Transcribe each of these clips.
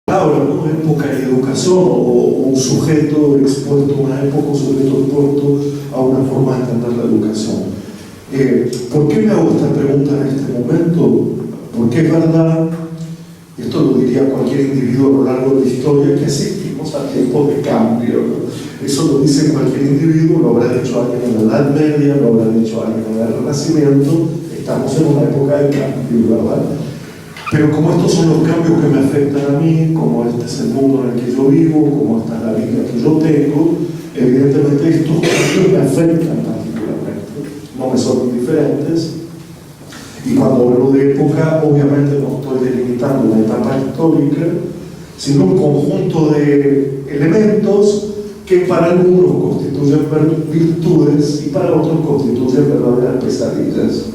palabra, ¿no? Época y educación, o un sujeto expuesto a una época, un sujeto expuesto a una forma de entender la educación. ¿Por qué me hago esta pregunta en este momento? Porque es verdad, esto lo diría cualquier individuo a lo largo de la historia, que asistimos a tiempos de cambio, ¿no? Eso lo dice cualquier individuo, lo habrá dicho alguien en la Edad Media, lo habrá dicho alguien en el Renacimiento. Estamos en una época de cambio, ¿verdad? Pero como estos son los cambios que me afectan a mí, como este es el mundo en el que yo vivo, como esta es la vida que yo tengo, evidentemente estos cambios me afectan particularmente, no me son indiferentes. Y cuando hablo de época, obviamente no estoy delimitando una etapa histórica, sino un conjunto de elementos que para algunos constituyen virtudes y para otros constituyen verdaderas pesadillas.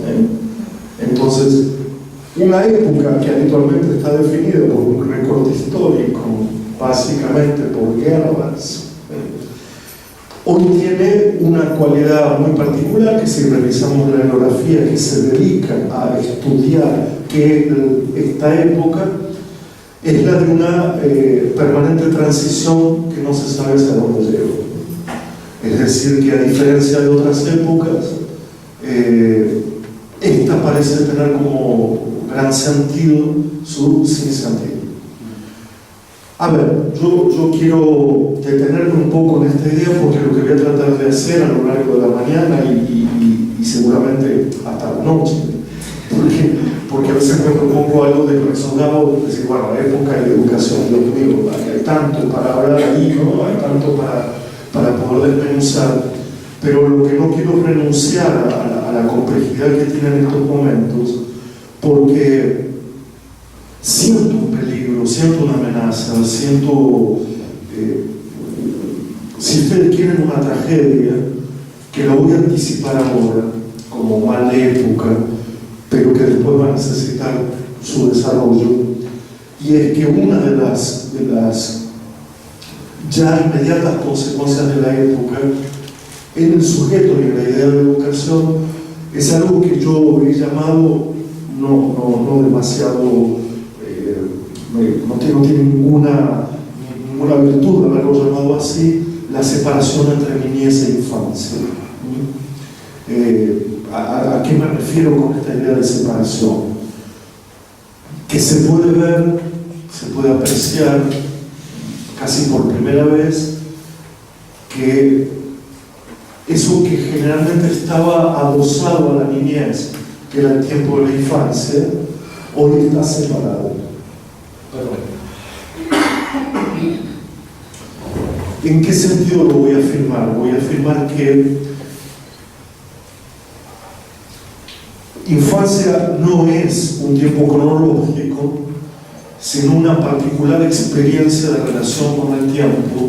Entonces, una época que habitualmente está definida por un recorte histórico, básicamente por guerras, hoy tiene una cualidad muy particular que, si revisamos la etnografía que se dedica a estudiar qué es esta época, es la de una permanente transición que no se sabe hacia dónde lleva. Es decir, que a diferencia de otras épocas, esta parece tener como gran sentido su sinsentido. A ver, yo quiero detenerme un poco en esta idea, porque lo que voy a tratar de hacer a lo largo de la mañana y seguramente hasta la noche, porque a veces me propongo algo desresonado, decir, bueno, época y educación, Dios mío, hay tanto para hablar ahí, ¿no? Hay tanto para poder desmenuzar, pero lo que no quiero es renunciar a la complejidad que tienen estos momentos, porque siento un peligro, siento una amenaza, siento, si ustedes quieren, una tragedia, que la voy a anticipar ahora como mal de época, pero que después va a necesitar su desarrollo. Y es que una de las ya inmediatas consecuencias de la época en el sujeto y en la idea de educación es algo que yo he llamado, no demasiado, no tiene ninguna virtud de haberlo llamado así, la separación entre niñez e infancia. ¿A qué me refiero con esta idea de separación? Que se puede ver, se puede apreciar casi por primera vez que eso que generalmente estaba adosado a la niñez, que era el tiempo de la infancia, hoy está separado. ¿En qué sentido lo voy a afirmar? Voy a afirmar que infancia no es un tiempo cronológico, sino una particular experiencia de relación con el tiempo,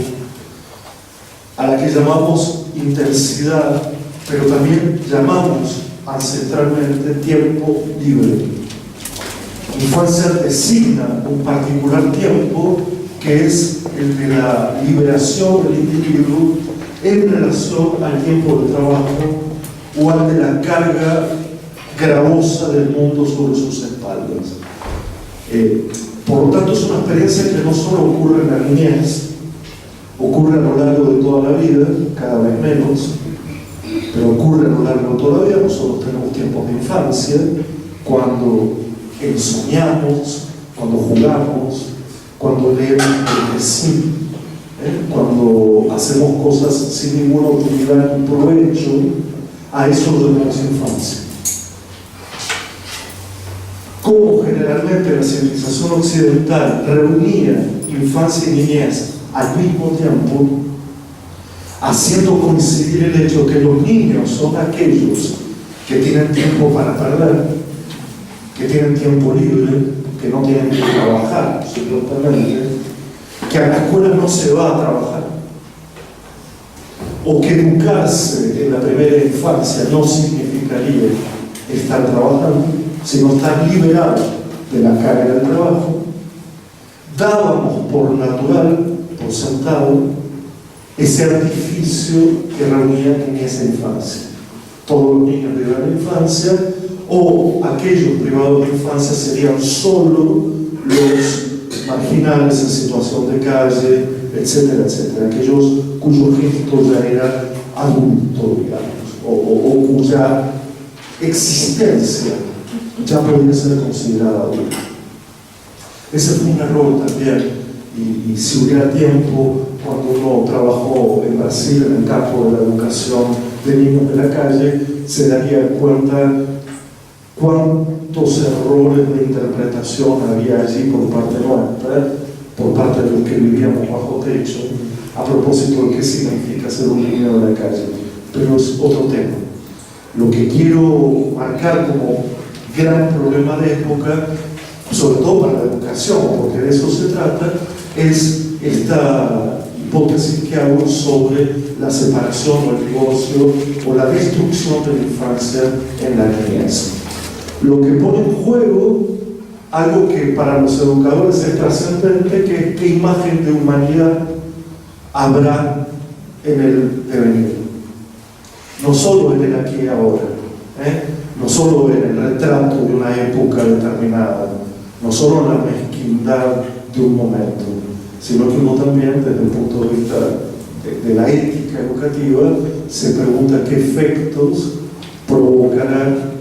a la que llamamos intensidad, pero también llamamos ancestralmente tiempo libre. Infancia designa un particular tiempo que es el de la liberación del individuo en relación al tiempo de trabajo o al de la carga gravosa del mundo sobre sus espaldas. Por lo tanto, es una experiencia que no solo ocurre en la niñez, ocurre a lo largo de toda la vida, cada vez menos, pero ocurre a lo largo de toda la vida. Nosotros tenemos tiempos de infancia, cuando ensoñamos, cuando jugamos, cuando leemos porque sí, cuando hacemos cosas sin ninguna utilidad ni provecho. A eso lo llamamos infancia. Como generalmente la civilización occidental reunía infancia y niñez al mismo tiempo, haciendo coincidir el hecho que los niños son aquellos que tienen tiempo para perder, que tienen tiempo libre, que no tienen que trabajar, supuestamente, que a la escuela no se va a trabajar, o que educarse en la primera infancia no significaría estar trabajando, sino estar liberado de la carga del trabajo. Dábamos por natural, por sentado, ese artificio que reunía niñez e infancia. Todos los niños viven la infancia, o aquellos privados de infancia serían solo los marginales en situación de calle, etcétera, etcétera, aquellos cuyo gesto ya era adulto, digamos, o cuya existencia ya podía ser considerada adulta. Ese fue un error también, y si hubiera tiempo, cuando uno trabajó en Brasil en el campo de la educación de niños de la calle, se daría cuenta cuántos errores de interpretación había allí por parte nuestra, por parte de los que vivíamos bajo techo, a propósito de qué significa ser un niño de la calle. Pero es otro tema. Lo que quiero marcar como gran problema de época, sobre todo para la educación, porque de eso se trata, es esta hipótesis que hago sobre la separación o el divorcio o la destrucción de la infancia en la niñez. Lo que pone en juego algo que para los educadores es trascendente, que es qué imagen de humanidad habrá en el devenir. No solo en el aquí y ahora, no solo en el retrato de una época determinada, no solo en la mezquindad de un momento, sino que uno también, desde el punto de vista de la ética educativa, se pregunta qué efectos provocará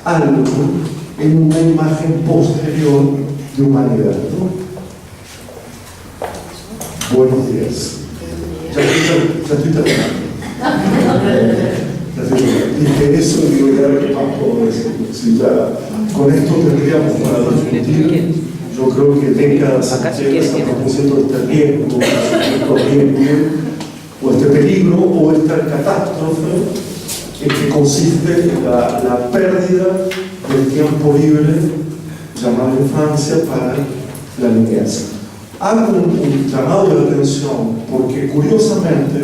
algo en una imagen posterior de humanidad, ¿no? Buenos días. Ya estoy terminando. Dije eso y digo, ya qué más puedo decir. Si ya con esto tendríamos para discutir, yo creo que décadas enteras a propósito de este riesgo, o este peligro, o esta catástrofe, que consiste en la pérdida del tiempo libre llamado infancia para la niñez. Hago un llamado de atención porque curiosamente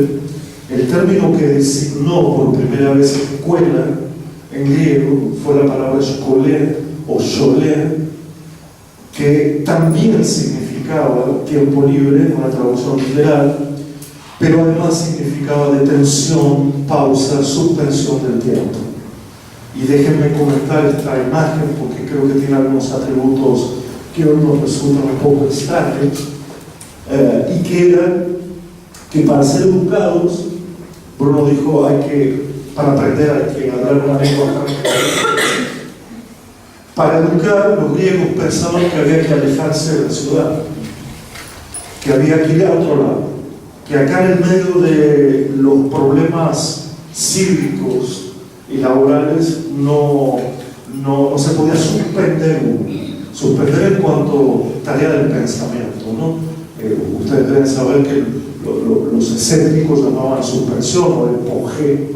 el término que designó por primera vez escuela en griego fue la palabra skolé o sholé, que también significaba tiempo libre, una traducción literal, pero además significaba detención, pausa, suspensión del tiempo. Y déjenme comentar esta imagen porque creo que tiene algunos atributos que hoy nos resultan un poco extraños, y que era que para ser educados, Bruno dijo, para aprender hay que hablar una lengua extranjera. Para educar, los griegos pensaban que había que alejarse de la ciudad, que había que ir a otro lado, que acá en el medio de los problemas cívicos y laborales no se podía suspender en cuanto tarea del pensamiento, ¿no? Ustedes deben saber que los escépticos llamaban suspensión o empuje,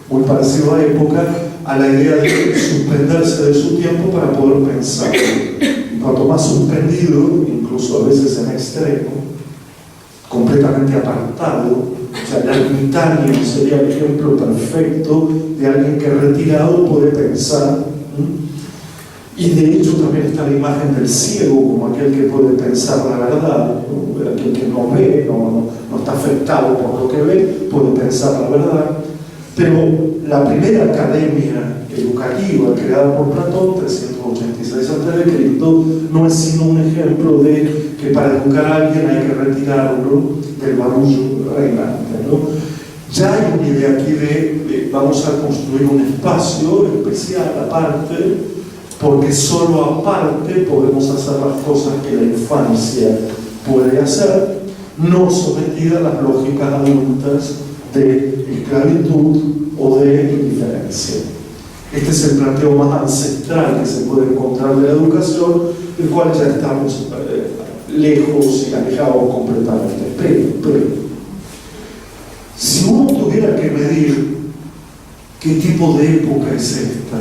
muy parecido a época, a la idea de suspenderse de su tiempo para poder pensar. Y cuanto más suspendido, incluso a veces en extremo, completamente apartado, o sea, el ermitaño sería el ejemplo perfecto de alguien que retirado puede pensar. Y de hecho también está la imagen del ciego como aquel que puede pensar la verdad, ¿no? Aquel que no ve, no está afectado por lo que ve, puede pensar la verdad. Pero la primera academia educativa creada por Platón, 386 a.C., no es sino un ejemplo de que para educar a alguien hay que retirarlo del barullo reinante, ¿no? Ya hay una idea aquí de vamos a construir un espacio especial aparte, porque solo aparte podemos hacer las cosas que la infancia puede hacer, no sometida a las lógicas adultas de esclavitud o de indiferencia. Este es el planteo más ancestral que se puede encontrar de la educación, del cual ya estamos lejos y alejados completamente. Pero, si uno tuviera que medir qué tipo de época es esta,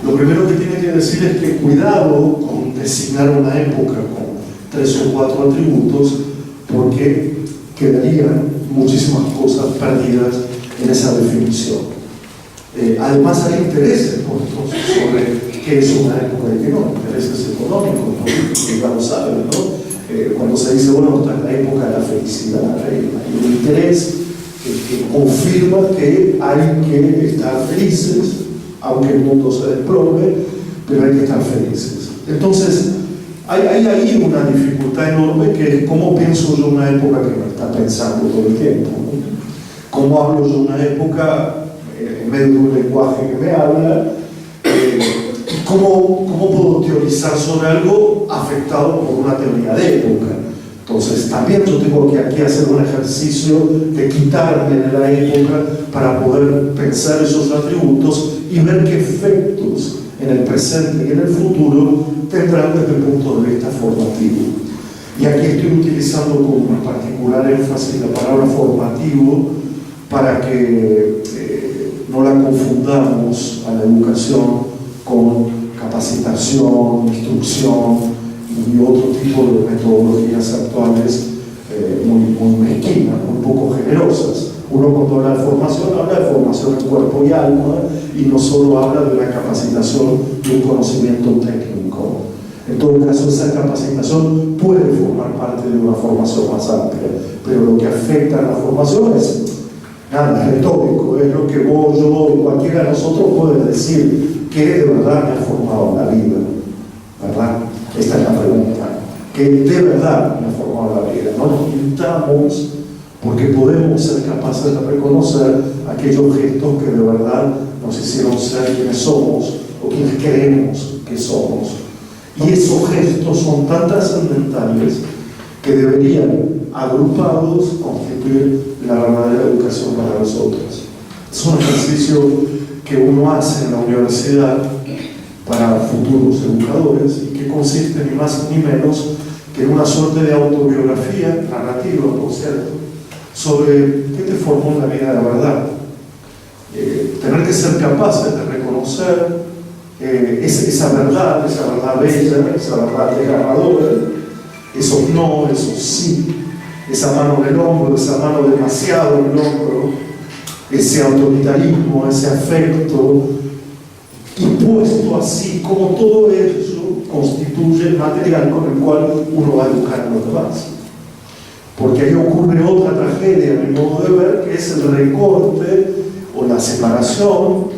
lo primero que tiene que decir es que cuidado con designar una época con 3 o 4 atributos, porque quedarían muchísimas cosas perdidas en esa definición. Además hay intereses sobre qué es una época y qué no, intereses económicos, ¿no? Ya lo saben, ¿no? Cuando se dice, bueno, esta es la época de la felicidad, hay un interés que confirma que hay que estar felices, aunque el mundo se desplome, pero hay que estar felices. Entonces, hay ahí una dificultad enorme que es cómo pienso yo una época que me está pensando todo el tiempo, ¿no? Cómo hablo yo una época en medio de un lenguaje que me habla, y cómo puedo teorizar sobre algo afectado por una teoría de época. Entonces también yo tengo que aquí hacer un ejercicio de quitarme de la época para poder pensar esos atributos y ver qué efectos en el presente y en el futuro tendrán desde el punto de vista formativo. Y aquí estoy utilizando con un particular énfasis la palabra formativo para que no la confundamos a la educación con capacitación, instrucción y otro tipo de metodologías actuales muy mezquinas, muy poco generosas. Uno cuando habla de formación en cuerpo y alma, y no solo habla de una capacitación de un conocimiento técnico. En todo caso, esa capacitación puede formar parte de una formación más amplia, pero lo que afecta a la formación es nada, es retórico, es lo que vos, yo, cualquiera de nosotros puede decir que de verdad me ha formado la vida, ¿verdad? Esta es la pregunta, que de verdad me ha formado la vida. No nos pintamos porque podemos ser capaces de reconocer aquellos gestos que de verdad nos hicieron ser quienes somos o quienes creemos que somos. Y esos gestos son tan trascendentales que deberían, agrupados, constituir la verdadera educación para nosotros. Es un ejercicio que uno hace en la universidad para futuros educadores y que consiste ni más ni menos que en una suerte de autobiografía narrativa, por cierto, sobre qué te formó en la vida de verdad. Tener que ser capaces de reconocer esa verdad bella, esa verdad desgarradora, esos no, esos sí, esa mano en el hombro, esa mano demasiado en el hombro, ese autoritarismo, ese afecto, y puesto así, como todo eso constituye el material con el cual uno va a educar a los demás. Porque ahí ocurre otra tragedia, en mi modo de ver, que es el recorte o la separación,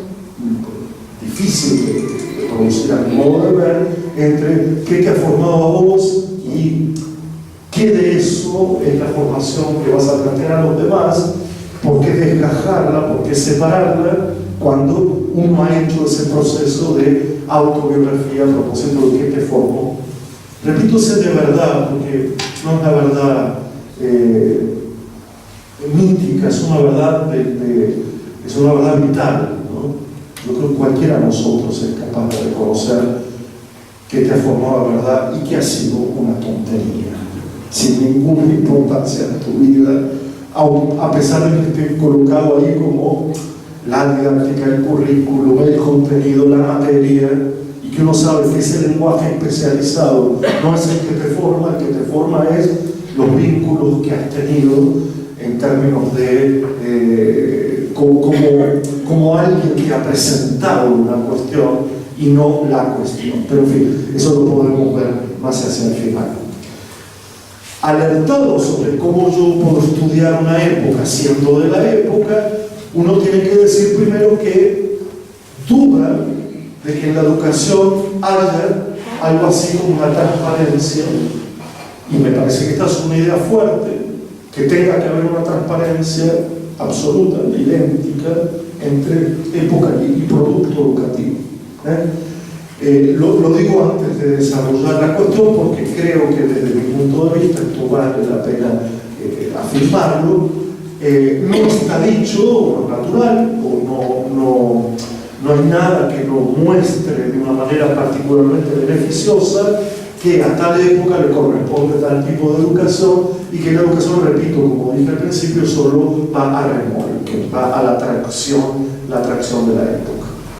difícil de producir a mi modo de ver, entre qué te ha formado a vos y qué de eso es la formación que vas a plantear a los demás, por qué desgajarla, por qué separarla, cuando uno ha hecho ese proceso de autobiografía a propósito de qué te formó. Repito, ese de verdad, porque no es la verdad mítica, es una verdad, es una verdad vital, ¿no? Yo creo que cualquiera de nosotros es capaz de reconocer que te ha formado la verdad y que ha sido una tontería, sin ninguna importancia en tu vida, a pesar de que esté colocado ahí como la didáctica, el currículum, el contenido, la materia, y que uno sabe que ese lenguaje especializado no es el que te forma es los vínculos que has tenido en términos de como alguien que ha presentado una cuestión y no la cuestión. Pero en fin, eso lo podemos ver más hacia el final. Alertado sobre cómo yo puedo estudiar una época siendo de la época, uno tiene que decir primero que duda de que en la educación haya algo así como una transparencia, y me parece que esta es una idea fuerte, que tenga que haber una transparencia absoluta, idéntica, entre época y producto educativo. Lo digo antes de desarrollar la cuestión porque creo que desde mi punto de vista esto vale la pena afirmarlo. No está dicho, natural, o no hay nada que lo muestre de una manera particularmente beneficiosa que a tal época le corresponde tal tipo de educación, y que la educación, repito, como dije al principio, solo va a remolque, va a la atracción de la época.